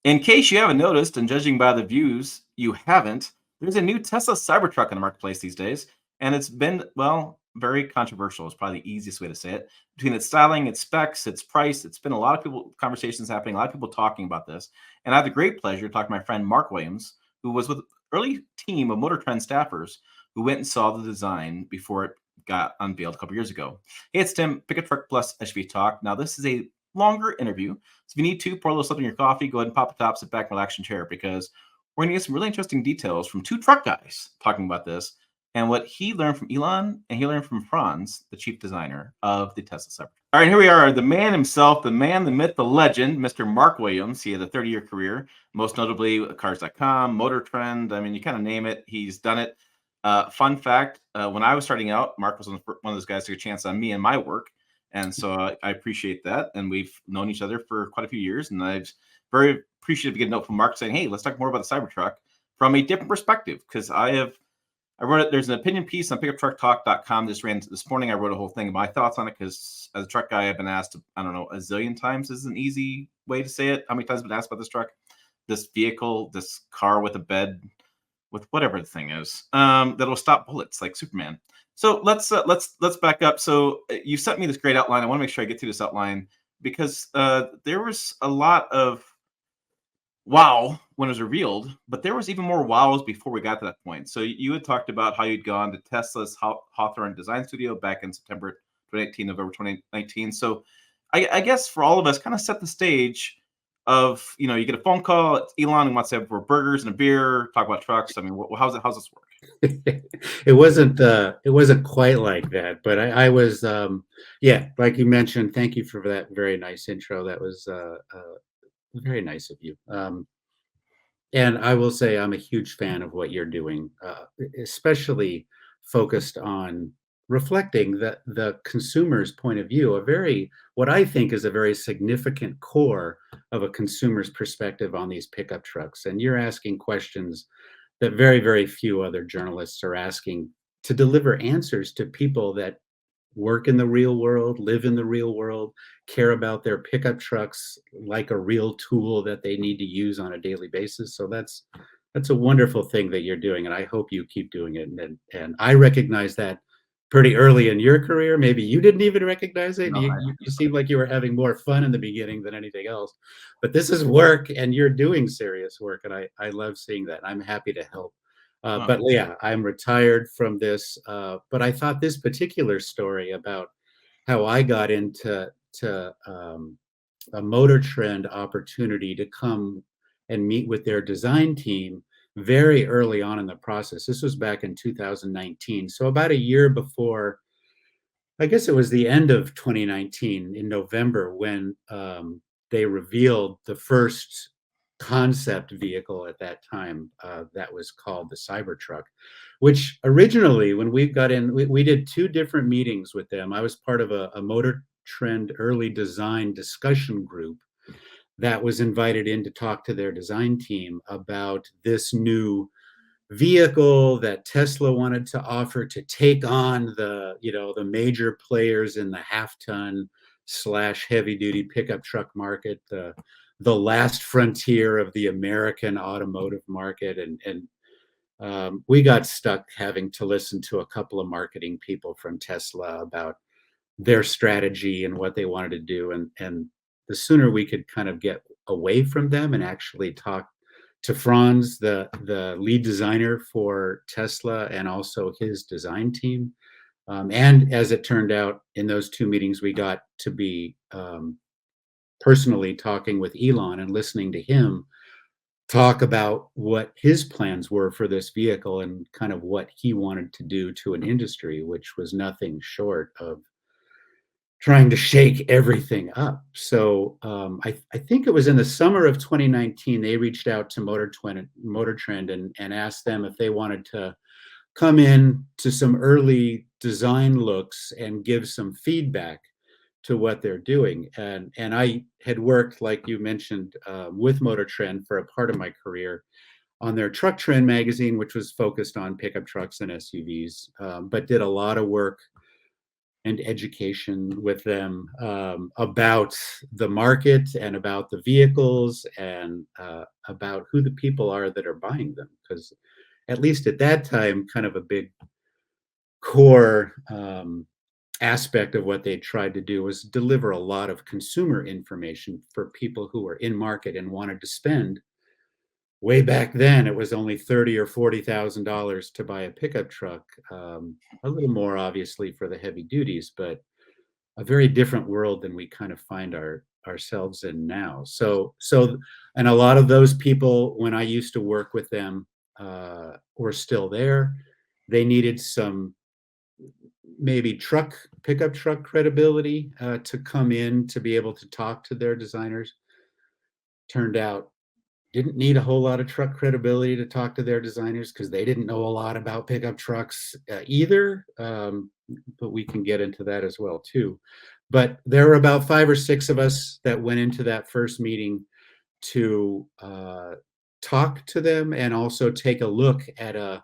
In case you haven't noticed, and judging by the views, you haven't, there's a new Tesla Cybertruck in the marketplace these days, and it's been, well, very controversial. Is probably the easiest way to say it. Between its styling, its specs, its price, it's been a lot of people conversations happening, a lot of people talking about this. And I have the great pleasure to talk to my friend Mark Williams, who was with early team of MotorTrend staffers who went and saw the design before it got unveiled a couple years ago. Hey, it's Tim, Pick a Truck Plus SUV Talk. Now, this is a longer interview. So if you need to pour a little something in your coffee, go ahead and pop the top, sit back, relax, and chair because we're going to get some really interesting details from two truck guys talking about this and what he learned from Elon and he learned from Franz, the chief designer of the Tesla Cybertruck. All right, here we are. The man himself, the man, the myth, the legend, Mr. Mark Williams. He had a 30-year career, most notably Cars.com, MotorTrend. I mean, you kind of name it, he's done it. Fun fact, when I was starting out, Mark was one of those guys who took a chance on me and my work. And so I appreciate that. And we've known each other for quite a few years. And I've very appreciative to get a note from Mark saying, hey, let's talk more about the Cybertruck from a different perspective. Because I wrote it, there's an opinion piece on pickuptrucktalk.com. Just ran this morning. I wrote a whole thing of my thoughts on it because as a truck guy, I've been asked, I don't know, a zillion times is an easy way to say it. How many times I've been asked about this truck, this vehicle, this car with a bed, with whatever the thing is, that'll stop bullets like Superman. So let's back up. So you sent me this great outline. I want to make sure I get through this outline because there was a lot of wow when it was revealed, but there was even more wows before we got to that point. So you had talked about how you'd gone to Tesla's Hawthorne Design Studio back in September 2018, November 2019. So I guess for all of us, kind of set the stage of, you know, you get a phone call, it's Elon who wants to have burgers and a beer, talk about trucks. I mean, how's this work? It wasn't quite like that, but I was yeah, like you mentioned. Thank you for that very nice intro. That was very nice of you. And I will say I'm a huge fan of what you're doing, especially focused on reflecting the consumer's point of view, a very, what I think is a very significant core of a consumer's perspective on these pickup trucks. And you're asking questions that very, very few other journalists are asking to deliver answers to people that work in the real world, live in the real world, care about their pickup trucks like a real tool that they need to use on a daily basis. So that's a wonderful thing that you're doing, and I hope you keep doing it. And I recognize that pretty early in your career. Maybe you didn't even recognize it. No, You seemed like you were having more fun in the beginning than anything else. But this is work, and you're doing serious work, and I love seeing that. I'm happy to help. But yeah, I'm retired from this. But I thought this particular story about how I got into a MotorTrend opportunity to come and meet with their design team very early on in the process. This was back in 2019. So about a year before, I guess it was the end of 2019 in November when they revealed the first concept vehicle at that time that was called the Cybertruck, which originally, when we got in, we did two different meetings with them. I was part of a MotorTrend early design discussion group that was invited in to talk to their design team about this new vehicle that Tesla wanted to offer to take on the major players in the half ton slash heavy duty pickup truck market, the last frontier of the American automotive market. And we got stuck having to listen to a couple of marketing people from Tesla about their strategy and what they wanted to do. And the sooner we could kind of get away from them and actually talk to Franz, the lead designer for Tesla, and also his design team. And as it turned out, in those two meetings, we got to be personally talking with Elon and listening to him talk about what his plans were for this vehicle and kind of what he wanted to do to an industry, which was nothing short of trying to shake everything up. So I think it was in the summer of 2019, they reached out to MotorTrend and asked them if they wanted to come in to some early design looks and give some feedback to what they're doing. And I had worked, like you mentioned, with MotorTrend for a part of my career on their Truck Trend magazine, which was focused on pickup trucks and SUVs, but did a lot of work and education with them about the market and about the vehicles and about who the people are that are buying them. Because at least at that time, kind of a big core aspect of what they tried to do was deliver a lot of consumer information for people who were in market and wanted to spend. Way back then, it was only $30 or $40,000 to buy a pickup truck. A little more, obviously, for the heavy duties, but a very different world than we kind of find ourselves in now. And a lot of those people, when I used to work with them, were still there. They needed some maybe pickup truck credibility to come in to be able to talk to their designers. Turned out didn't need a whole lot of truck credibility to talk to their designers because they didn't know a lot about pickup trucks either. But we can get into that as well too. But there were about 5 or 6 of us that went into that first meeting to talk to them and also take a look at a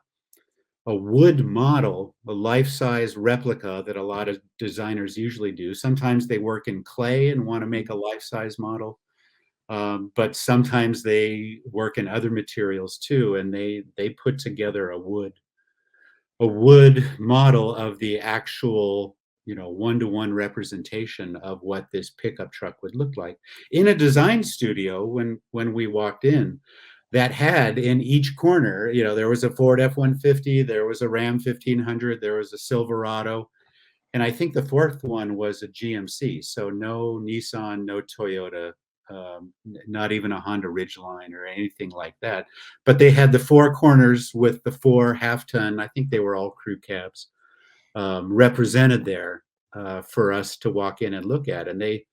wood model, a life-size replica that a lot of designers usually do. Sometimes they work in clay and want to make a life-size model. But sometimes they work in other materials too, and they put together a wood model of the actual, one-to-one representation of what this pickup truck would look like in a design studio. When we walked in, that had in each corner, there was a Ford F-150, there was a Ram 1500, there was a Silverado, and I think the fourth one was a GMC. So no Nissan, no Toyota, not even a Honda Ridgeline or anything like that. But they had the 4 corners with the 4 half-ton, I think they were all crew cabs, represented there for us to walk in and look at. And they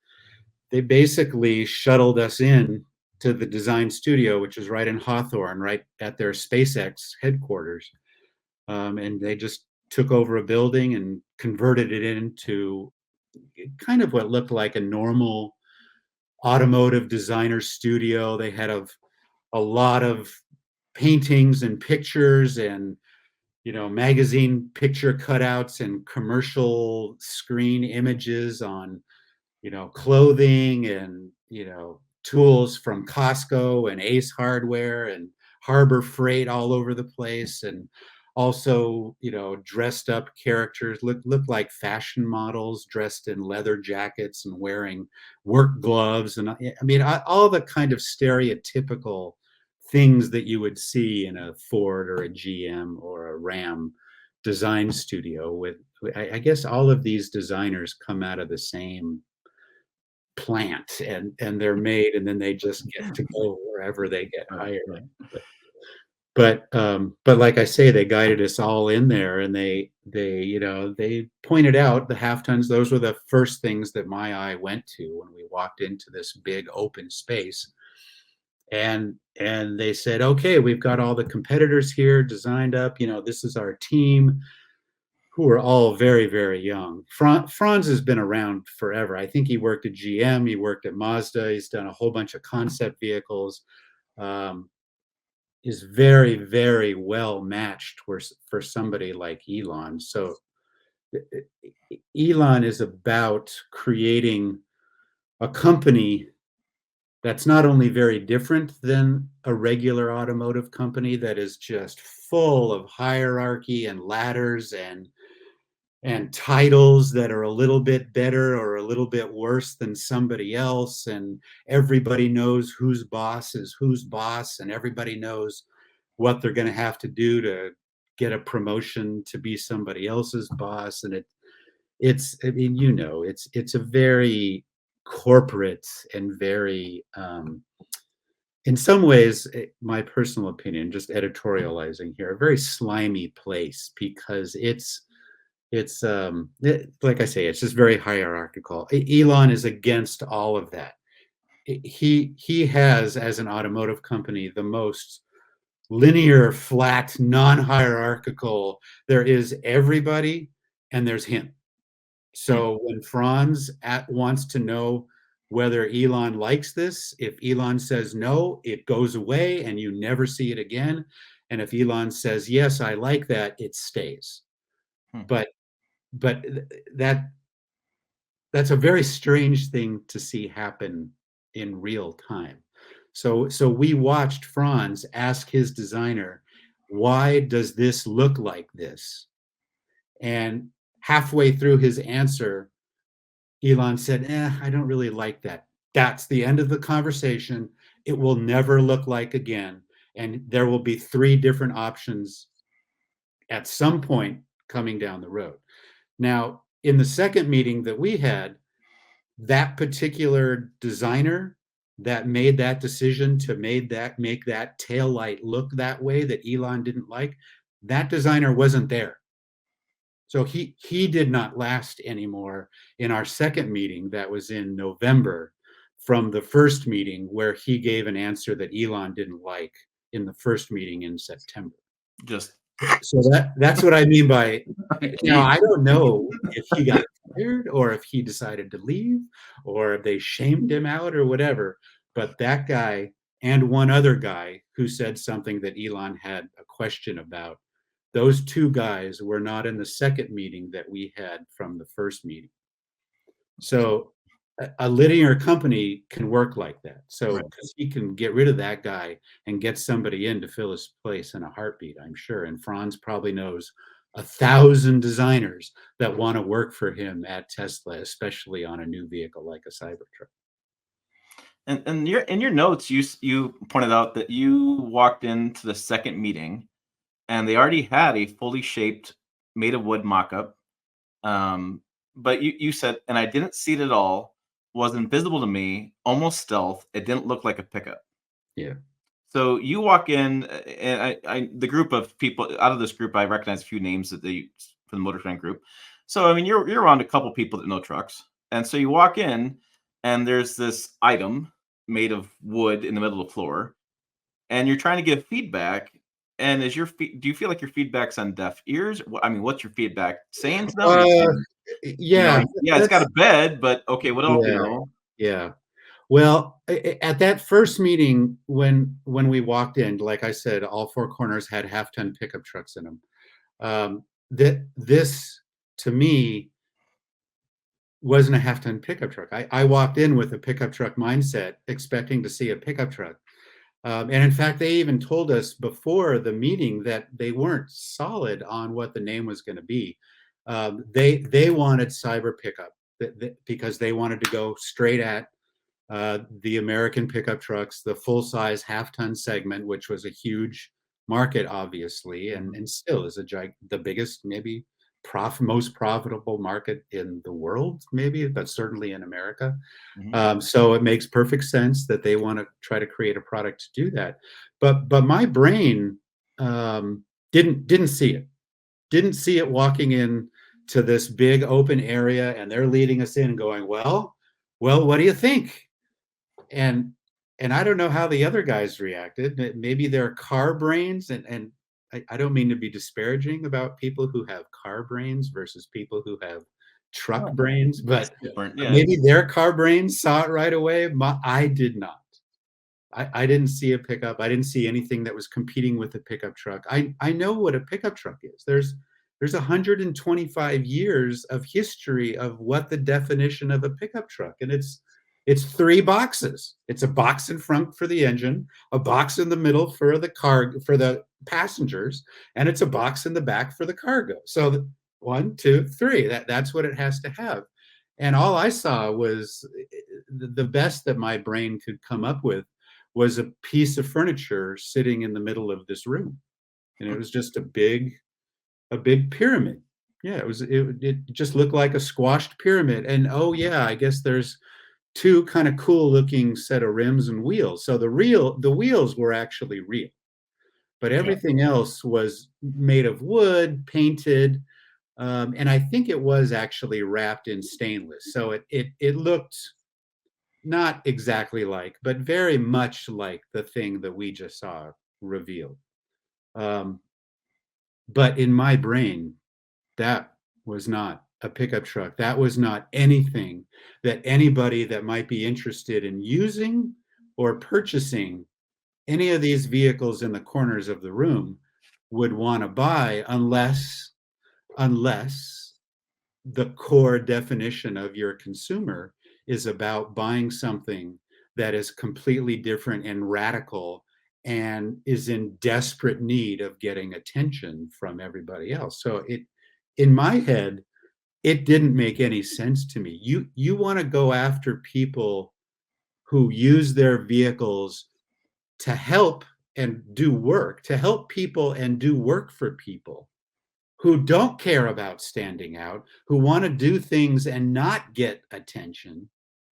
basically shuttled us in to the design studio, which is right in Hawthorne, right at their SpaceX headquarters. And they just took over a building and converted it into kind of what looked like a normal automotive designer studio. They had a lot of paintings and pictures and magazine picture cutouts and commercial screen images on clothing and tools from Costco and Ace Hardware and Harbor Freight all over the place, and also dressed up characters look like fashion models dressed in leather jackets and wearing work gloves, and I mean all the kind of stereotypical things that you would see in a Ford or a GM or a Ram design studio. With I guess all of these designers come out of the same plant, and they're made, and then they just get to go wherever they get hired. Right. But like I say, they guided us all in there, and they pointed out the half tons. Those were the first things that my eye went to when we walked into this big open space. And they said, okay, we've got all the competitors here designed up. This is our team, who are all very, very young. Franz has been around forever. I think he worked at GM, he worked at Mazda, he's done a whole bunch of concept vehicles. Is very, very well matched for somebody like Elon. So Elon is about creating a company that's not only very different than a regular automotive company that is just full of hierarchy and ladders and titles that are a little bit better or a little bit worse than somebody else, and everybody knows whose boss is whose boss, and everybody knows what they're going to have to do to get a promotion to be somebody else's boss. And it's I mean, it's a very corporate and very in some ways, my personal opinion, just editorializing here, a very slimy place, because it's like I say, it's just very hierarchical. Elon is against all of that. He has, as an automotive company, the most linear, flat, non-hierarchical. There is everybody, and there's him. So when Franz wants to know whether Elon likes this, if Elon says no, it goes away and you never see it again. And if Elon says, yes, I like that, it stays. But that that's a very strange thing to see happen in real time. So we watched Franz ask his designer, why does this look like this? And halfway through his answer, Elon said, I don't really like that. That's the end of the conversation. It will never look like again. And there will be three different options at some point coming down the road. Now, in the second meeting that we had, that particular designer that made that decision to make that tail light look that way that Elon didn't like, that designer wasn't there. So he did not last anymore in our second meeting that was in November from the first meeting where he gave an answer that Elon didn't like in the first meeting in September. Just So that's what I mean by, now geez. I don't know if he got fired or if he decided to leave or if they shamed him out or whatever, but that guy and one other guy who said something that Elon had a question about, those two guys were not in the second meeting that we had from the first meeting. So a linear company can work like that. So Right. because he can get rid of that guy and get somebody in to fill his place in a heartbeat, I'm sure. And Franz probably knows 1,000 designers that want to work for him at Tesla, especially on a new vehicle like a Cybertruck. And your in your notes, you pointed out that you walked into the second meeting and they already had a fully shaped, made of wood mock-up. But you said, and I didn't see it at all, was invisible to me, almost stealth. It didn't look like a pickup. Yeah. So you walk in, and the group of people out of this group, I recognize a few names that they from the MotorTrend group. So I mean, you're around a couple people that know trucks, and so you walk in, and there's this item made of wood in the middle of the floor, and you're trying to give feedback. And do you feel like your feedback's on deaf ears? I mean, what's your feedback saying to them? Are you Uh, saying, yeah, yeah, it's got that's a bed, but okay, what else? yeah, yeah. Well, at that first meeting, when we walked in, like I said, all four corners had half-ton pickup trucks in them. That this to me wasn't a half-ton pickup truck. I walked in with a pickup truck mindset, expecting to see a pickup truck. And in fact, they even told us before the meeting that they weren't solid on what the name was going to be. They wanted cyber pickup because they wanted to go straight at the American pickup trucks, the full size half-ton segment, which was a huge market, obviously, and still is the biggest, maybe most profitable market in the world, maybe, but certainly in America. Mhm. So it makes perfect sense that they want to try to create a product to do that. But my brain didn't see it. Didn't see it walking in to this big open area, and they're leading us in and going, well, what do you think? And I don't know how the other guys reacted. Maybe they're car brains, and I don't mean to be disparaging about people who have car brains versus people who have truck Oh, brains, it's but different. Yeah. maybe their car brains saw it right away. I did not. I didn't see a pickup. I didn't see anything that was competing with a pickup truck. I know what a pickup truck is. There's 125 years of history of what the definition of a pickup truck, and it's three boxes. It's a box in front for the engine, a box in the middle for the passengers, and it's a box in the back for the cargo. So 1, 2, 3. That's what it has to have. And all I saw was the best that my brain could come up with was a piece of furniture sitting in the middle of this room, and it was just a big pyramid. Yeah, it just looked like a squashed pyramid. And oh yeah, I guess there's two kind of cool looking set of rims and wheels. So the wheels were actually real, but Okay. everything else was made of wood, painted, and I think it was actually wrapped in stainless. So it looked not exactly like, but very much like the thing that we just saw revealed. Um, but in my brain, that was not a pickup truck. That was not anything that anybody that might be interested in using or purchasing any of these vehicles in the corners of the room would want to buy unless the core definition of your consumer is about buying something that is completely different and radical and is in desperate need of getting attention from everybody else. So in my head, it didn't make any sense to me. You want to go after people who use their vehicles to help and do work, to help people and do work for people who don't care about standing out, who want to do things and not get attention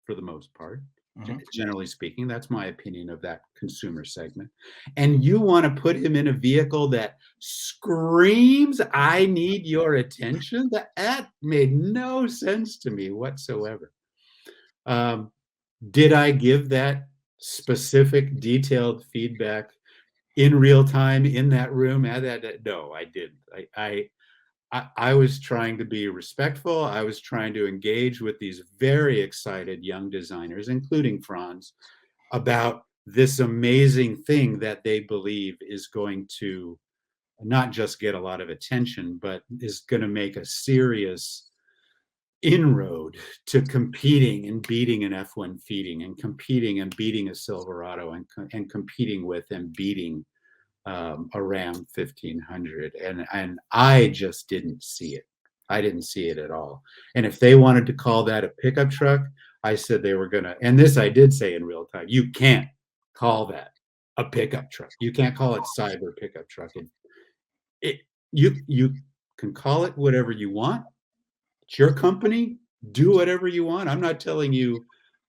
for the most part. Mhm. Generally speaking, that's my opinion of that consumer segment. And you want to put him in a vehicle that screams, I need your attention? That made no sense to me whatsoever. Um, did I give that specific, detailed feedback in real time in that room? No, I didn't. I was trying to be respectful. I was trying to engage with these very excited young designers, including Franz, about this amazing thing that they believe is going to not just get a lot of attention, but is going to make a serious inroad to competing and beating an F1 feeding and competing and beating a Silverado and competing with and beating a Ram 1500, and I just didn't see it. I didn't see it at all. And if they wanted to call that a pickup truck, I said they were gonna. And this I did say in real time. You can't call that a pickup truck. You can't call it cyber pickup truck. It you can call it whatever you want. It's your company. Do whatever you want. I'm not telling you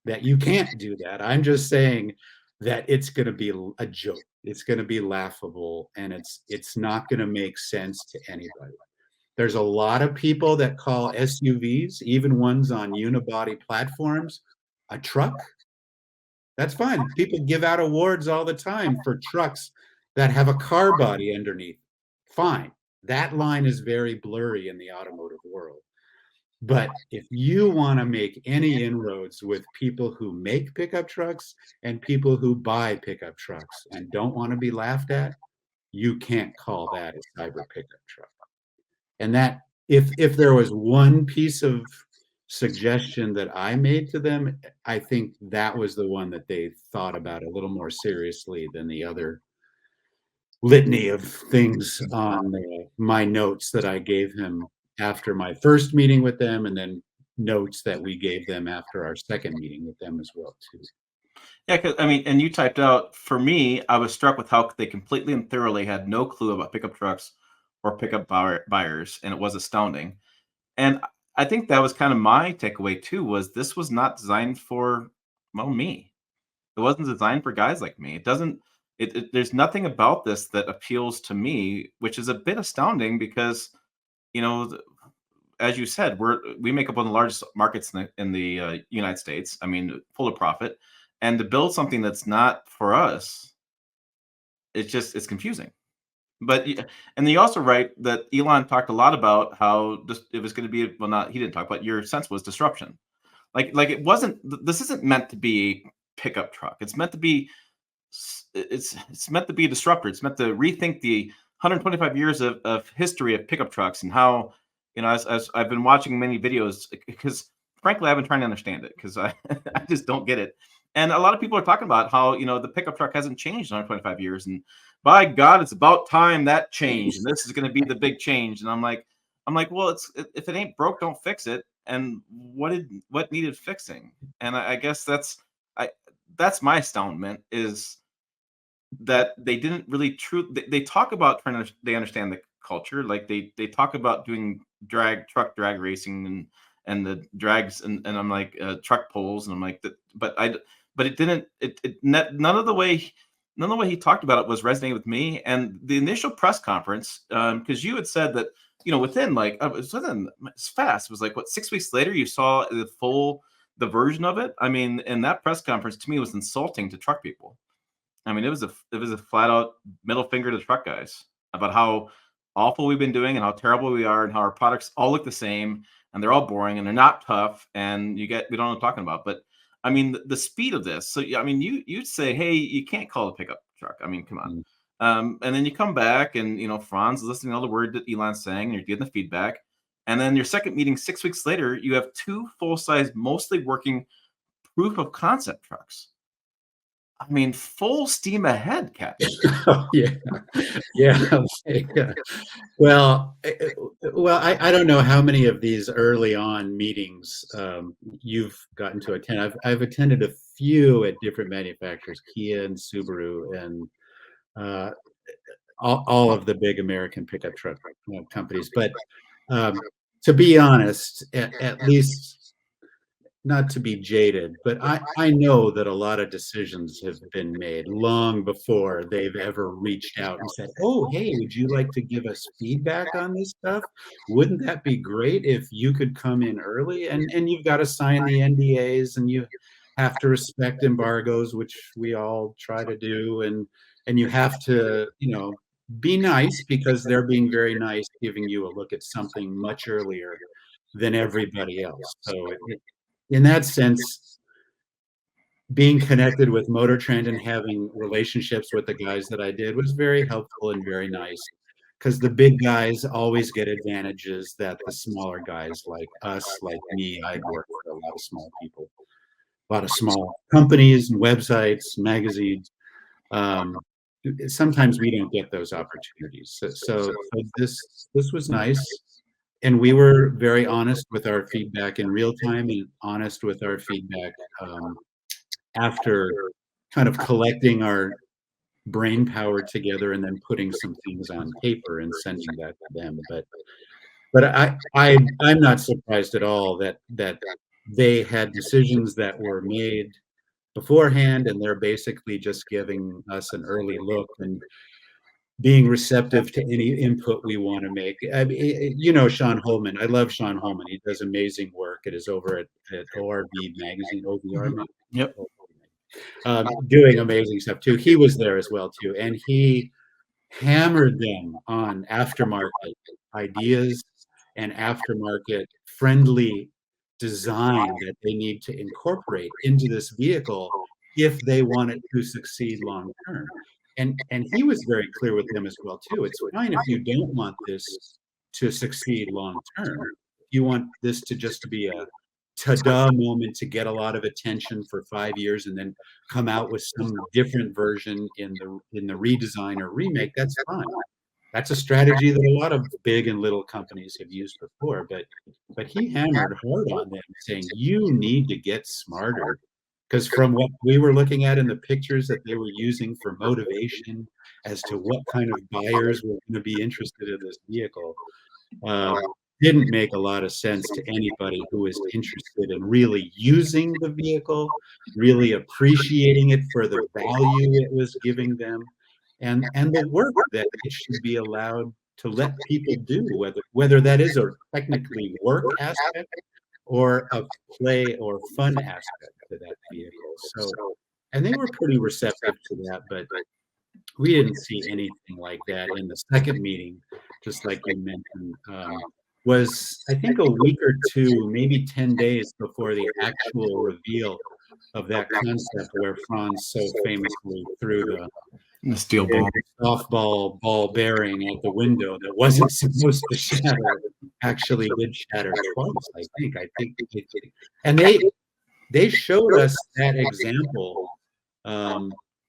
that you can't do that. I'm just saying that it's going to be a joke. It's going to be laughable, and it's not going to make sense to anybody. There's a lot of people that call SUVs, even ones on unibody platforms, a truck. That's fine. People give out awards all the time for trucks that have a car body underneath. Fine. That line is very blurry in the automotive world. But if you want to make any inroads with people who make pickup trucks and people who buy pickup trucks and don't want to be laughed at, you can't call that a cyber pickup truck. And that if there was one piece of suggestion that I made to them, I think that was the one that they thought about a little more seriously than the other litany of things on my notes that I gave him after my first meeting with them, and then notes that we gave them after our second meeting with them as well too. Yeah, 'cause, I mean, and you typed out, for me, I was struck with how they completely and thoroughly had no clue about pickup trucks or pickup buyers, and it was astounding. And I think that was kind of my takeaway too, was this was not designed for, well, me. It wasn't designed for guys like me. It doesn't there's nothing about this that appeals to me, which is a bit astounding because, you know, as you said, we make up one of the largest markets in the United States. I mean, full of profit, and to build something that's not for us, it's confusing. But and then you also write that Elon talked a lot about how it was going to be, well, not he didn't talk, but your sense was disruption. Like it wasn't. This isn't meant to be a pickup truck. It's meant to be. It's meant to be a disruptor. It's meant to rethink the 125 years of history of pickup trucks and how, as I've been watching many videos, because frankly I've been trying to understand it because I I just don't get it. And a lot of people are talking about how, the pickup truck hasn't changed in 125 years, and by God, it's about time that changed, and this is going to be the big change. And I'm like, well, if it ain't broke, don't fix it. And what needed fixing? And I guess I that's my astoundment, is that they didn't really they talk about they understand the culture, like they talk about doing truck drag racing and the drags, and I'm like, truck pulls, and I'm like that, but it didn't none of the way he talked about it was resonating with me. And the initial press conference, because you had said that, within, like, it's fast, it was like, what, 6 weeks later you saw the version of it. I mean, and that press conference to me was insulting to truck people. I mean, it was a flat out middle finger to truck guys about how awful we've been doing and how terrible we are and how our products all look the same and they're all boring and they're not tough, and we don't know what I'm talking about. But I mean, the speed of this. So yeah, I mean, you'd say, hey, you can't call it a pickup truck. I mean, come on. Mm. And then you come back and, Franz is listening to all the word that Elon's saying, and you're getting the feedback. And then your second meeting 6 weeks later, you have two full-size, mostly working proof of concept trucks. I mean, full steam ahead, Captain. Oh, yeah. Yeah. Yeah. Well, I don't know how many of these early on meetings you've gotten to attend. I've attended a few at different manufacturers, Kia and Subaru, and uh, all of the big American pickup truck companies. But um, to be honest, at least not to be jaded, but I know that a lot of decisions have been made long before they've ever reached out and said, "Oh, hey, would you like to give us feedback on this stuff? Wouldn't that be great if you could come in early?" And you've got to sign the NDAs, and you have to respect embargoes, which we all try to do, and you have to, be nice because they're being very nice, giving you a look at something much earlier than everybody else. So in that sense, being connected with MotorTrend and having relationships with the guys that I did was very helpful and very nice, because the big guys always get advantages that the smaller guys like us, like me, I'd worked for a lot of small people, a lot of small companies and websites, magazines. Um, Sometimes we don't get those opportunities. So this was nice. And we were very honest with our feedback in real time and honest with our feedback after kind of collecting our brain power together and then putting some things on paper and sending that to them. But I'm not surprised at all that they had decisions that were made beforehand, and they're basically just giving us an early look and being receptive to any input we want to make. I mean, Sean Holman. I love Sean Holman. He does amazing work. It is over at ORB magazine, OBR Mhm. Yep. doing amazing stuff too. He was there as well too, and he hammered them on aftermarket ideas and aftermarket friendly design that they need to incorporate into this vehicle if they want it to succeed long term. And he was very clear with them as well too. It's fine if you don't want this to succeed long term. You want this to just be a ta-da moment to get a lot of attention for 5 years and then come out with some different version in the redesign or remake. That's fine. That's a strategy that a lot of big and little companies have used before, but he hammered hard on them, saying you need to get smarter. Because from what we were looking at in the pictures that they were using for motivation as to what kind of buyers were going to be interested in this vehicle, uh, didn't make a lot of sense to anybody who is interested in really using the vehicle, really appreciating it for the value it was giving them, and the work that it should be allowed to let people do, whether that is a technically work aspect or a play or fun aspect to that vehicle. So, and they were pretty receptive to that, but we didn't see anything like that in the second meeting, just like you mentioned. Was I think a week or two, maybe 10 days before the actual reveal of that concept, where Franz so famously threw The steel the ball. softball ball bearing out the window that wasn't supposed to shatter, actually did shatter twice. And they showed us that example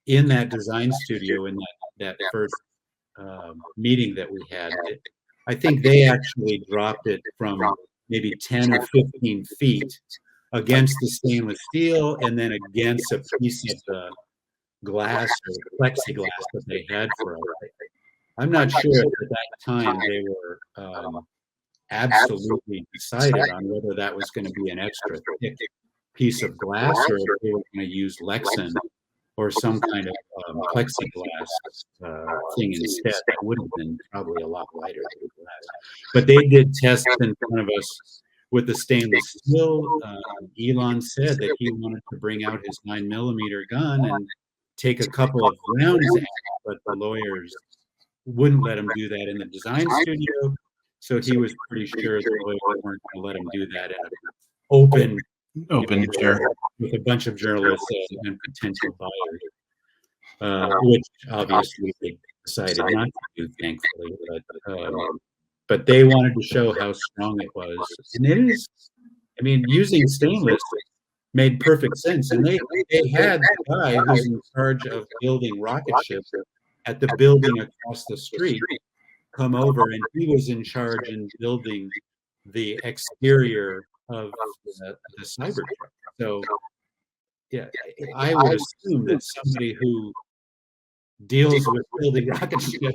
in that design studio in that first meeting that we had. I think they actually dropped it from maybe 10 or 15 feet against the stainless steel and then against a piece of the glass or plexiglass that they had for us. I'm not sure at that time they were absolutely decided on whether that was going to be an extra thick piece of glass or if they were going to use Lexan or some kind of plexiglass thing instead. That would have been probably a lot lighter than glass. But they did tests in front of us with the stainless steel. Elon said that he wanted to bring out his 9mm gun and take a couple of rounds at it, but the lawyers wouldn't let him do that in the design studio. So he was pretty sure the lawyers weren't going to let him do that in an open Sure. with a bunch of journalists and potential buyers, which obviously they decided not to do, thankfully. but they wanted to show how strong it was. And it is, I mean, using stainless made perfect sense. And they had the guy who's in charge of building rocket ships at the building across the street come over, and he was in charge in building the exterior of the Cybertruck. So yeah, I would assume that somebody who deals with building rocket ships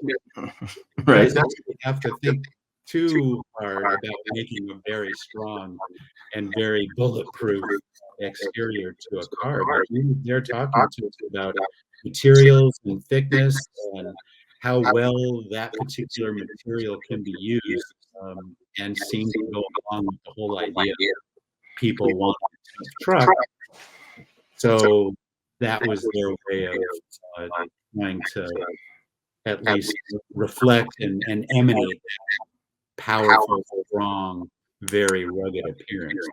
Right. doesn't have to think too hard about making a very strong and very bulletproof exterior to a car. But they're talking to us about materials and thickness and how well that particular material can be used, and seem to go along with the whole idea people want a truck. So that was their way of trying to at least reflect and emanate powerful, strong, very rugged appearance.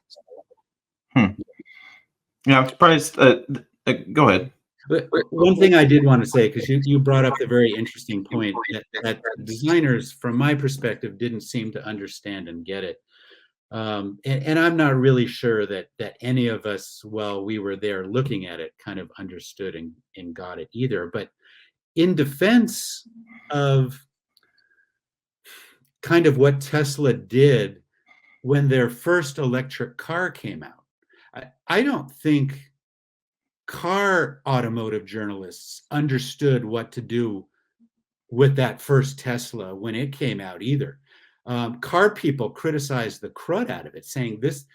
Yeah, I'm surprised. Go ahead. But one thing I did want to say, because you brought up the very interesting point that designers, from my perspective, didn't seem to understand and get it. And I'm not really sure that any of us, while we were there looking at it, kind of understood and got it either. But in defense of kind of what Tesla did when their first electric car came out, I don't think car automotive journalists understood what to do with that first Tesla when it came out either. Car people criticized the crud out of it, saying this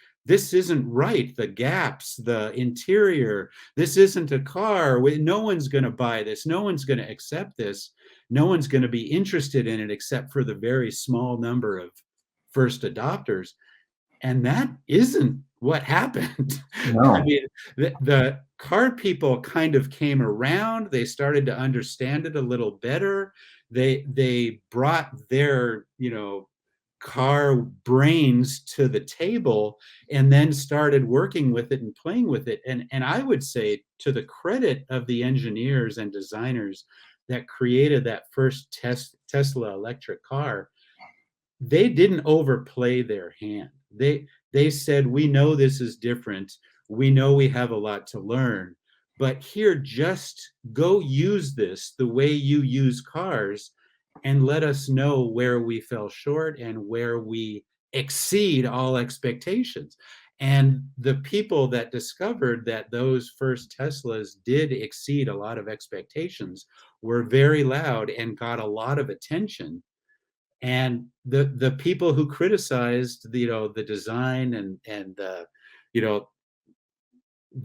isn't right. The gaps, the interior, this isn't a car. No one's going to buy this. No one's going to accept this. No one's going to be interested in it except for the very small number of first adopters. And that isn't what happened. No. I mean, the car people kind of came around. They started to understand it a little better. They brought their, car brains to the table and then started working with it and playing with it. And I would say, to the credit of the engineers and designers that created that first Tesla electric car, they didn't overplay their hand. They said, we know this is different. We know we have a lot to learn, but here, just go use this the way you use cars and let us know where we fell short and where we exceed all expectations. And the people that discovered that those first Teslas did exceed a lot of expectations were very loud and got a lot of attention. And the people who criticized the design and the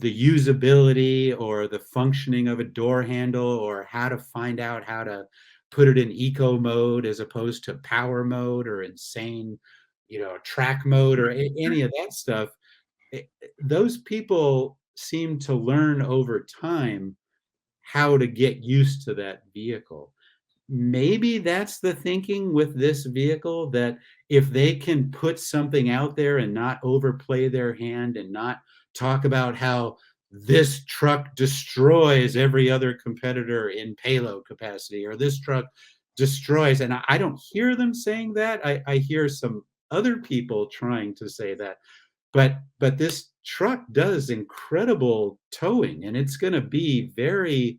usability or the functioning of a door handle, or how to find out how to put it in eco mode as opposed to power mode or insane track mode or any of that stuff, those people seem to learn over time how to get used to that vehicle. Maybe that's the thinking with this vehicle, that if they can put something out there and not overplay their hand and not talk about how this truck destroys every other competitor in payload capacity, or this truck destroys, and I don't hear them saying that. I hear some other people trying to say that, but this truck does incredible towing, and it's going to be very,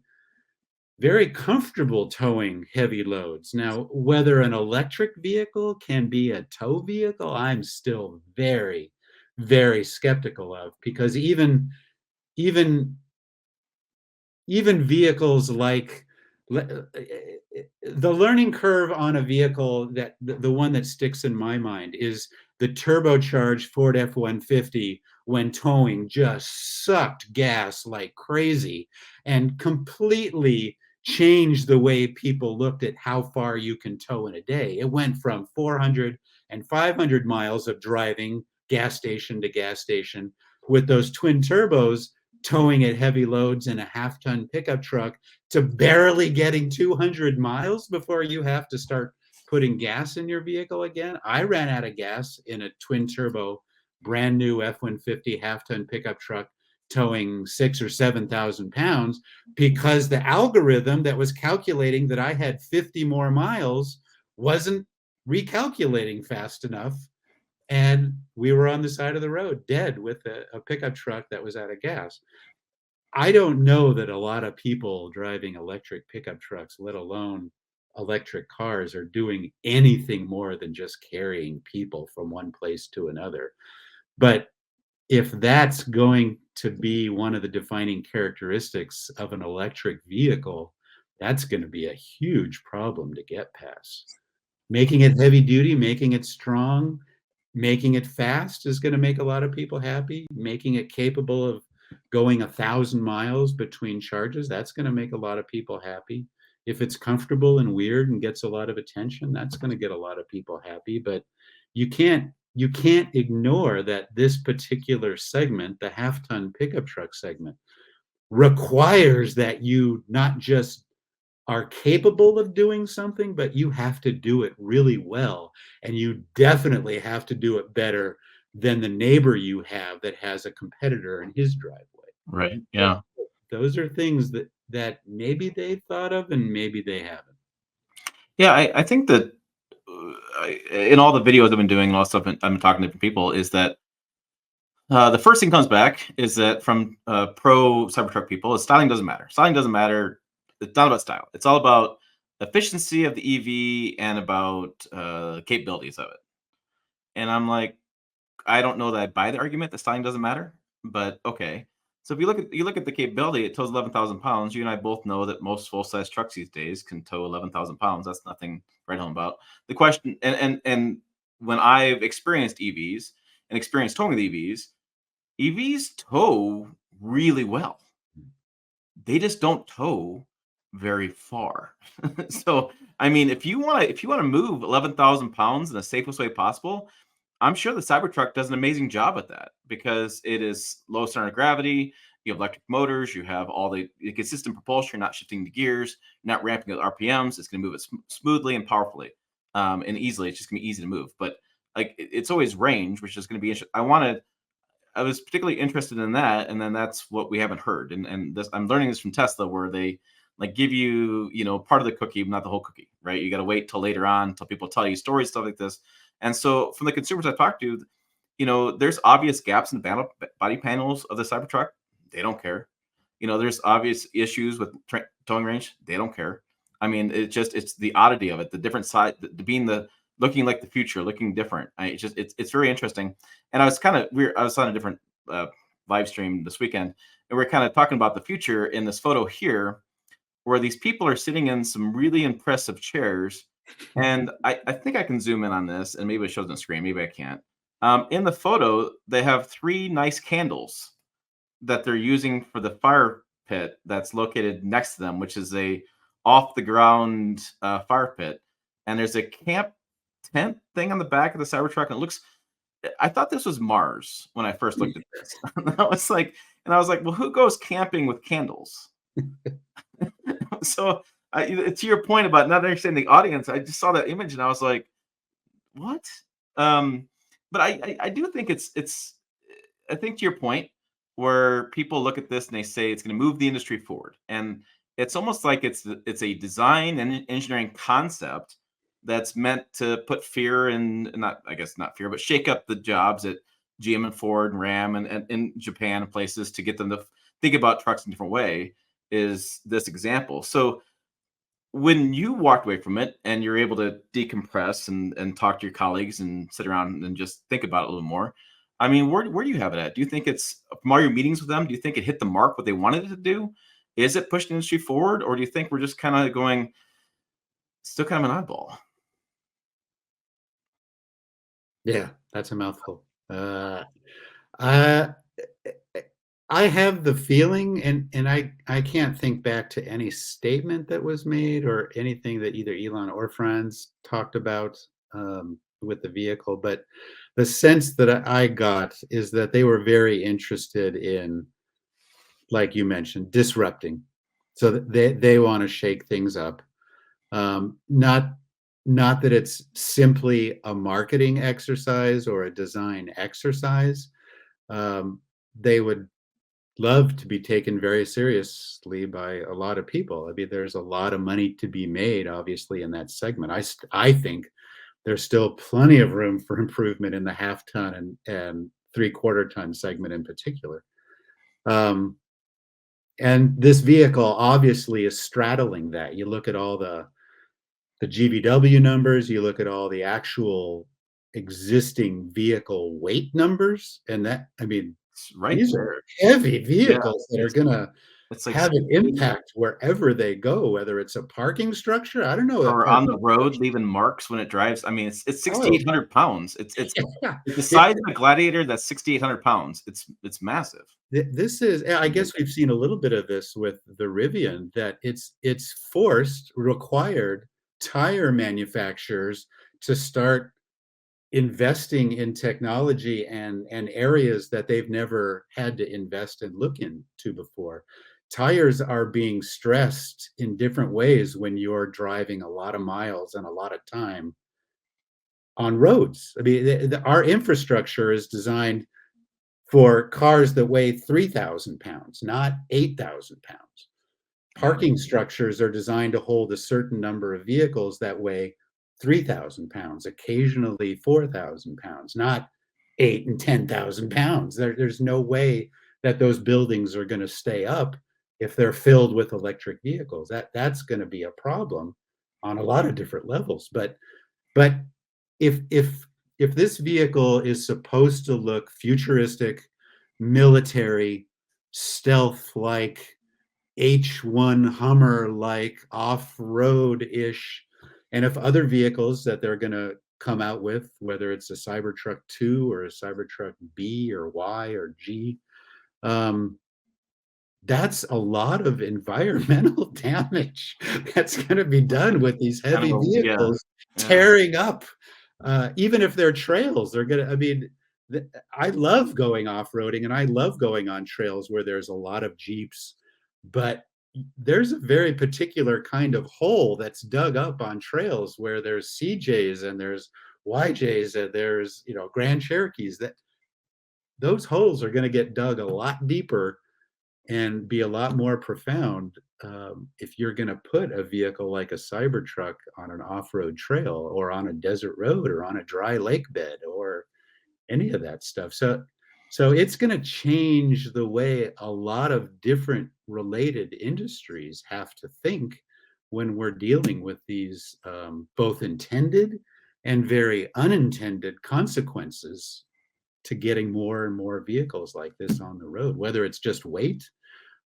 very comfortable towing heavy loads. Now, whether an electric vehicle can be a tow vehicle, I'm still very, very skeptical of, because even vehicles like the learning curve on a vehicle, that the one that sticks in my mind is the turbocharged Ford F-150 when towing just sucked gas like crazy and completely changed the way people looked at how far you can tow in a day. It went from 400 and 500 miles of driving gas station to gas station with those twin turbos towing at heavy loads in a half-ton pickup truck, to barely getting 200 miles before you have to start putting gas in your vehicle again. I ran out of gas in a twin turbo, brand new F-150 half-ton pickup truck towing 6,000 or 7,000 pounds, because the algorithm that was calculating that I had 50 more miles wasn't recalculating fast enough, and we were on the side of the road, dead, with a pickup truck that was out of gas. I don't know that a lot of people driving electric pickup trucks, let alone electric cars, are doing anything more than just carrying people from one place to another. But if that's going to be one of the defining characteristics of an electric vehicle, that's going to be a huge problem to get past. Making it heavy duty, making it strong, making it fast is going to make a lot of people happy. Making it capable of going 1,000 miles between charges, that's going to make a lot of people happy. If it's comfortable and weird and gets a lot of attention, that's going to get a lot of people happy. But you can't ignore that this particular segment, the half-ton pickup truck segment, requires that you not just are capable of doing something, but you have to do it really well. And you definitely have to do it better than the neighbor you have that has a competitor in his driveway. Right. Yeah. Those are things that maybe they thought of and maybe they haven't. Yeah. I think that in all the videos I've been doing and all the stuff I've been talking to different people is that the first thing comes back is that from pro Cybertruck people is styling doesn't matter. Styling doesn't matter. It's not about style. It's all about efficiency of the EV and about capabilities of it. And I'm like, I don't know that I buy the argument that styling doesn't matter, but okay. So if you look at the capability, it tows 11,000 pounds. You and I both know that most full size trucks these days can tow 11,000 pounds. That's nothing to write home about. The question, and when I've experienced EVs and experienced towing with EVs tow really well. They just don't tow very far. So I mean, if you want to move 11,000 pounds in the safest way possible, I'm sure the Cybertruck does an amazing job at that because it is low center of gravity. You have electric motors. You have all the consistent propulsion. You're not shifting the gears. You're not ramping up RPMs. It's going to move it smoothly and powerfully and easily. It's just going to be easy to move. But like it's always range, which is going to be interesting. I was particularly interested in that, and then that's what we haven't heard. And this I'm learning this from Tesla, where they like give you part of the cookie, but not the whole cookie, right? You got to wait till later on, till people tell you stories, stuff like this. And so, from the consumers I talked to, there's obvious gaps in the body panels of the Cybertruck. They don't care. There's obvious issues with towing range. They don't care. I mean, it's the oddity of it, the different side, being the looking like the future, looking different. It's very interesting. And I was kind of weird. I was on a different live stream this weekend, and we're kind of talking about the future in this photo here, where these people are sitting in some really impressive chairs. And I think I can zoom in on this, and maybe it shows on the screen. Maybe I can't. In the photo, they have three nice candles that they're using for the fire pit that's located next to them, which is a off the ground fire pit. And there's a camp tent thing on the back of the Cybertruck, and it looks. I thought this was Mars when I first looked at this. I was like, well, who goes camping with candles? So to your point about not understanding the audience, I just saw that image and I was like, what? But I do think it's I think to your point where people look at this and they say it's going to move the industry forward, and it's almost like it's a design and engineering concept that's meant to put fear in, not I guess not fear, but shake up the jobs at GM and Ford and Ram and in Japan and places to get them to think about trucks in a different way. Is this example? So when you walked away from it and you're able to decompress and talk to your colleagues and sit around and just think about it a little more, I mean, where do you have it at? Do you think it's from all your meetings with them? Do you think it hit the mark what they wanted it to do? Is it pushing the industry forward, or do you think we're just kind of going still kind of an oddball? Yeah, that's a mouthful. I I have the feeling, and I can't think back to any statement that was made or anything that either Elon or friends talked about with the vehicle, but the sense that I got is that they were very interested in, like you mentioned, disrupting. So that they want to shake things up. Not that it's simply a marketing exercise or a design exercise. They would love to be taken very seriously by a lot of people. I mean, there's a lot of money to be made, obviously, in that segment. I think there's still plenty of room for improvement in the half ton and three-quarter ton segment in particular. Um, and this vehicle obviously is straddling that. You look at all the GVW numbers, you look at all the actual existing vehicle weight numbers, and that, I mean, It's right these there. are heavy Yeah, vehicles that are gonna it's like have an impact wherever they go, whether it's a parking structure. I don't know that or on parking the road structure. leaving marks when it drives. I mean, it's Oh, 6,800 pounds. It's yeah. the It size of a Gladiator. That's 6,800 pounds. It's massive. this is, I guess we've seen a little bit of this with the Rivian, that it's forced, required tire manufacturers to start investing in technology and areas that they've never had to invest and look into before. Tires are being stressed in different ways when you're driving a lot of miles and a lot of time on roads. I mean, our infrastructure is designed for cars that weigh 3,000 pounds, not 8,000 pounds. Yeah, Parking structures are designed to hold a certain number of vehicles that weigh 3,000 pounds, occasionally 4,000 pounds, not 8 and 10,000 pounds. There's no way that those buildings are going to stay up if they're filled with electric vehicles. That's going to be a problem on a lot of different levels. But if this vehicle is supposed to look futuristic, military, stealth-like, H1 Hummer-like, off-road-ish, and if other vehicles that they're gonna come out with, whether it's a Cybertruck 2 or a Cybertruck B or Y or G, um, that's a lot of environmental damage that's gonna be done with these kind of heavy a yeah, vehicles yeah. tearing up, even if they're trails, they're gonna, I mean, I love going off-roading and I love going on trails where there's a lot of Jeeps, but there's a very particular kind of hole that's dug up on trails where there's CJs and there's YJs and there's, Grand Cherokees, that those holes are gonna get dug a lot deeper and be a lot more profound, if you're going to put a vehicle like a Cybertruck on an off-road trail or on a desert road or on a dry lake bed or any of that stuff. So it's going to change the way a lot of different related industries have to think when we're dealing with these, both intended and very unintended consequences to getting more and more vehicles like this on the road, whether it's just weight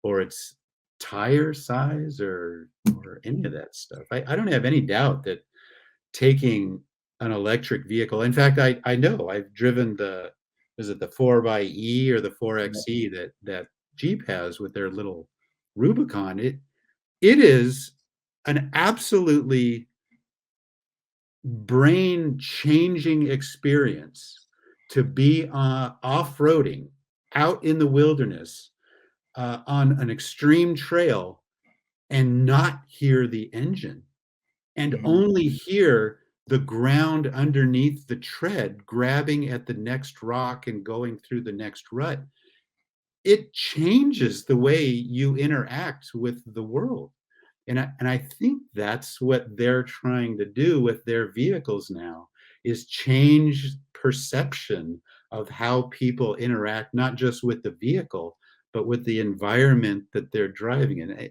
or it's tire size or any of that stuff. I don't have any doubt that taking an electric vehicle, in fact, I know I've driven the, is it the 4xe or the 4xe that Jeep has with their little Rubicon. It is an absolutely brain changing experience to be off-roading out in the wilderness, on an extreme trail and not hear the engine and Mhm. only hear the ground underneath the tread grabbing at the next rock and going through the next rut. It changes the way you interact with the world. And I think that's what they're trying to do with their vehicles now, is change perception of how people interact, not just with the vehicle, but with the environment that they're driving in.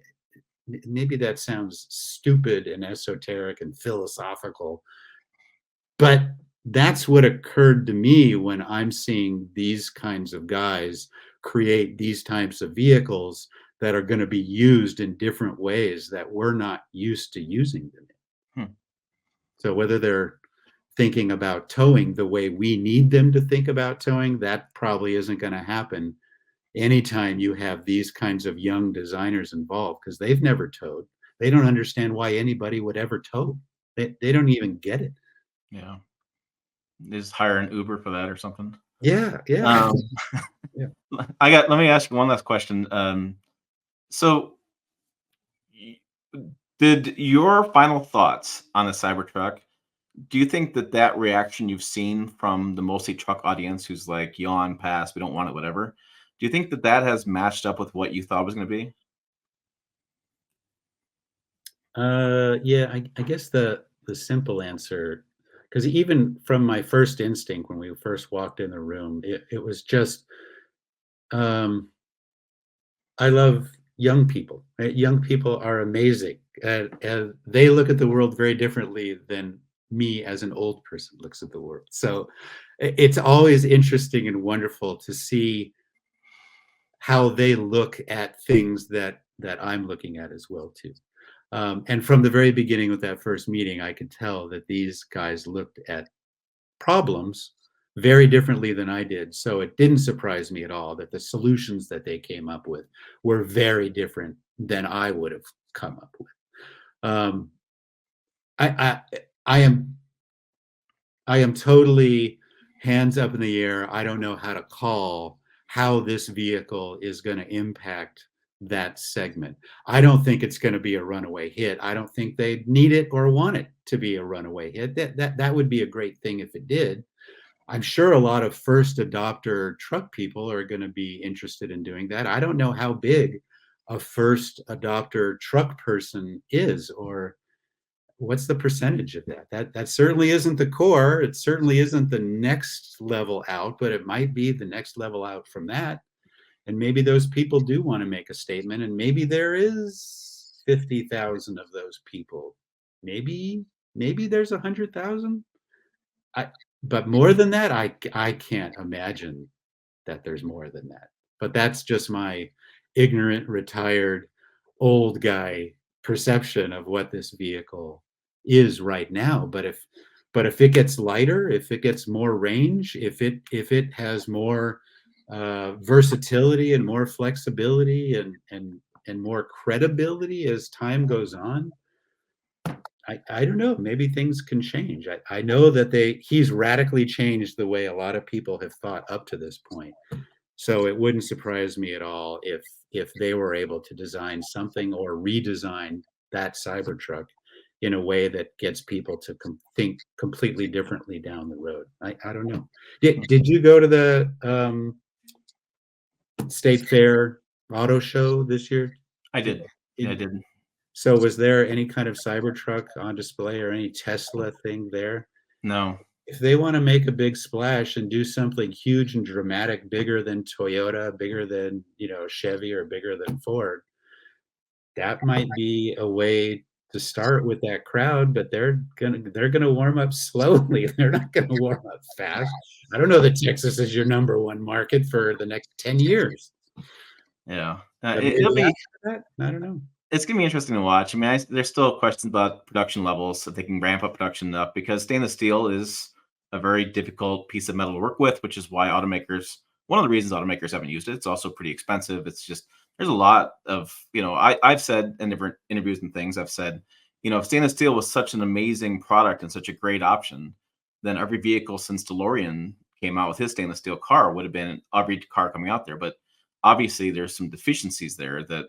Maybe that sounds stupid and esoteric and philosophical, but that's what occurred to me when I'm seeing these kinds of guys create these types of vehicles that are going to be used in different ways that we're not used to using them in. Hmm. So whether they're thinking about towing the way we need them to think about towing, that probably isn't going to happen anytime you have these kinds of young designers involved, because they've never towed. They don't understand why anybody would ever tow. They don't even get it. Yeah. Just hire an Uber for that or something. Yeah, yeah. Um, Yeah. let me ask you one last question. So y- did your final thoughts on the Cybertruck, do you think that that reaction you've seen from the mostly truck audience who's like, yawn, pass, we don't want it, whatever, do you think that that has matched up with what you thought it was going to be? Yeah, I guess the simple answer because even from my first instinct when we first walked in the room, it was just, um, I love young people. Right? Young people are amazing, and they look at the world very differently than me as an old person looks at the world. So it's always interesting and wonderful to see how they look at things that I'm looking at as well too. And from the very beginning with that first meeting, I could tell that these guys looked at problems very differently than I did. So it didn't surprise me at all that the solutions that they came up with were very different than I would have come up with. Um, I, I I am totally hands up in the air. I don't know how to call how this vehicle is going to impact that segment. I don't think it's going to be a runaway hit. I don't think they need it or want it to be a runaway hit. That would be a great thing if it did. I'm sure a lot of first adopter truck people are going to be interested in doing that. I don't know how big a first adopter truck person is, or what's the percentage of that? That certainly isn't the core. It certainly isn't the next level out, but it might be the next level out from that. And maybe those people do want to make a statement, and maybe there is 50,000 of those people. Maybe there's 100,000. I But more than that, I can't imagine that there's more than that. But that's just my ignorant, retired, old guy perception of what this vehicle is right now. But if it gets lighter, if it gets more range, if it has more versatility and more flexibility and more credibility as time goes on, I don't know. Maybe things can change. I know that he's radically changed the way a lot of people have thought up to this point. So it wouldn't surprise me at all if they were able to design something or redesign that Cybertruck in a way that gets people to think completely differently down the road. I don't know. Did you go to the State Fair auto show this year? I Did, did. Yeah, I did did. So was there any kind of Cybertruck on display or any Tesla thing there? No. If they want to make a big splash and do something huge and dramatic, bigger than Toyota, bigger than, Chevy, or bigger than Ford, that might be a way to start with that crowd, but they're gonna warm up slowly. They're not gonna warm up fast. I don't know that Texas is your number one market for the next 10 years. Yeah. But It'll maybe be after that, I don't know. it's gonna be interesting to watch. I mean, there's still questions about production levels, if they can ramp up production enough, because stainless steel is a very difficult piece of metal to work with, which is why one of the reasons automakers haven't used it. It's also pretty expensive. It's just there's a lot of I've said in different interviews and things, I've said, if stainless steel was such an amazing product and such a great option, then every vehicle since DeLorean came out with his stainless steel car would have been every car coming out there. But obviously, there's some deficiencies there that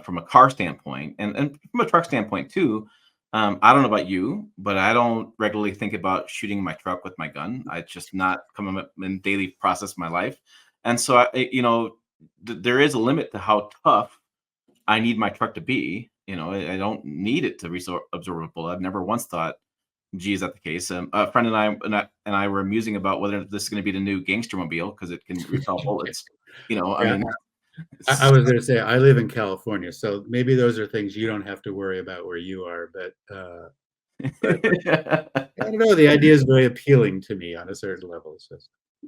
from a car standpoint and from a truck standpoint too. I don't know about you, but I don't regularly think about shooting my truck with my gun. I just not come up in daily process of my life. And so, there is a limit to how tough I need my truck to be. I don't need it to absorb a bullet. I've never once thought, gee, is that the case? A friend and I were musing about whether this is going to be the new gangster mobile because it can repel bullets. I Yeah. mean, I was going to say, I live in California, so maybe those are things you don't have to worry about where you are. But I don't know. The idea is very appealing to me on a certain level. So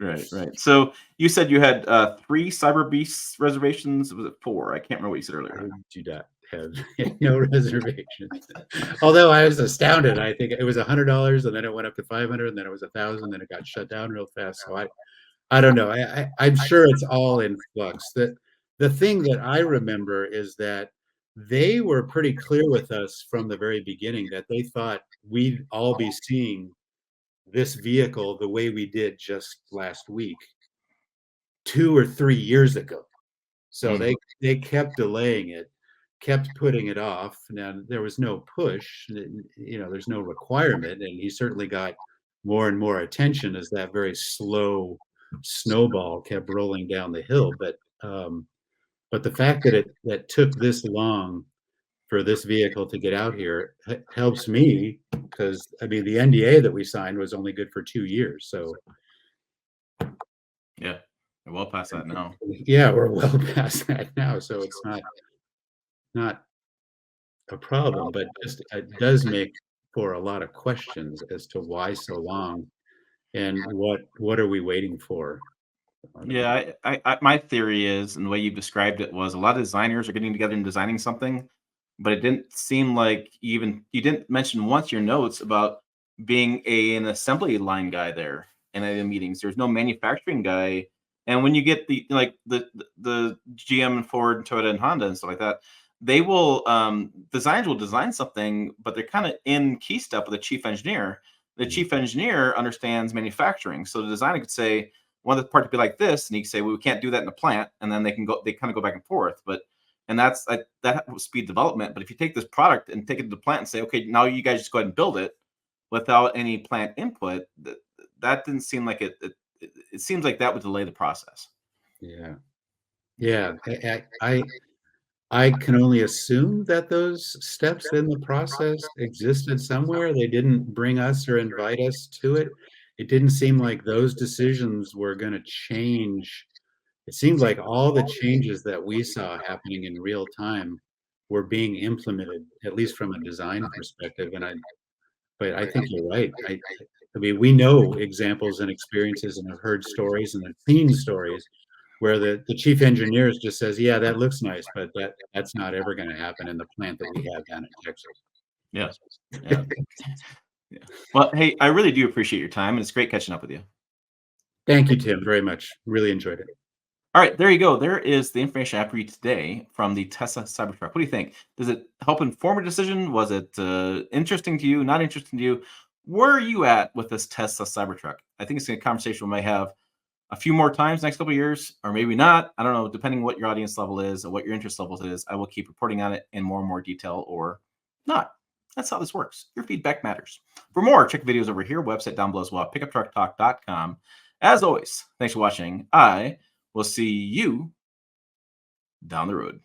Right, right. So you said you had 3 Cyber Beasts reservations. Was it 4? I can't remember what you said I earlier. do not have no reservations. Although I was astounded. I think it was $100, and then it went up to 500, and then it was 1,000, then it got shut down real fast. So I don't know. I'm sure it's all in flux. The thing that I remember is that they were pretty clear with us from the very beginning that they thought we'd all be seeing this vehicle the way we did just last week, 2 or 3 years ago. So Mm. they kept delaying it, kept putting it off. Now, there was no push, there's no requirement, and he certainly got more and more attention as that very slow snowball kept rolling down the hill. But the fact that it took this long for this vehicle to get out here helps me because I mean the NDA that we signed was only good for 2 years. So Yeah, we're well past that now. yeah, we're well past that now. So it's not a problem, but just it does make for a lot of questions as to why so long and what are we waiting for? Yeah, my theory is, and the way you described it was, a lot of designers are getting together and designing something, but it didn't seem like you didn't mention once your notes about being an assembly line guy there in any of the meetings. There's no manufacturing guy, and when you get the GM and Ford, and Toyota, and Honda and stuff like that, they will designers will design something, but they're kind of in key step with the chief engineer. The chief engineer understands manufacturing, so the designer could say, want the part to be like this, and you can say, well, we can't do that in the plant, and then they kind of go back and forth. But and that's that will speed development. But if you take this product and take it to the plant and say, okay, now you guys just go ahead and build it without any plant input, that didn't seem like it seems like that would delay the process. Yeah. Yeah. I can only assume that those steps in the process existed somewhere. They didn't bring us or invite us to it. It didn't seem like those decisions were going to change. It seemed like all the changes that we saw happening in real time were being implemented, at least from a design perspective. But I think you're right. I mean, we know examples and experiences and have heard stories and have seen stories where the chief engineers just says, "Yeah, that looks nice, but that's not ever gonna happen in the plant that we have down in Texas." Yeah, yeah, yeah. Well, hey, I really do appreciate your time, and it's great catching up with you. Thank you, Tim, very much. Really enjoyed it. All right, there you go. There is the information I have for you today from the Tesla Cybertruck. What do you think? Does it help inform a decision? Was it interesting to you? Not interesting to you? Where are you at with this Tesla Cybertruck? I think it's a conversation we might have a few more times next couple of years, or maybe not. I don't know. Depending what your audience level is or what your interest level is, I will keep reporting on it in more and more detail, or not. That's how this works. Your feedback matters. For more, check videos over here. Website down below as well. Pickuptrucktalk.com. As always, thanks for watching. I will see you down the road.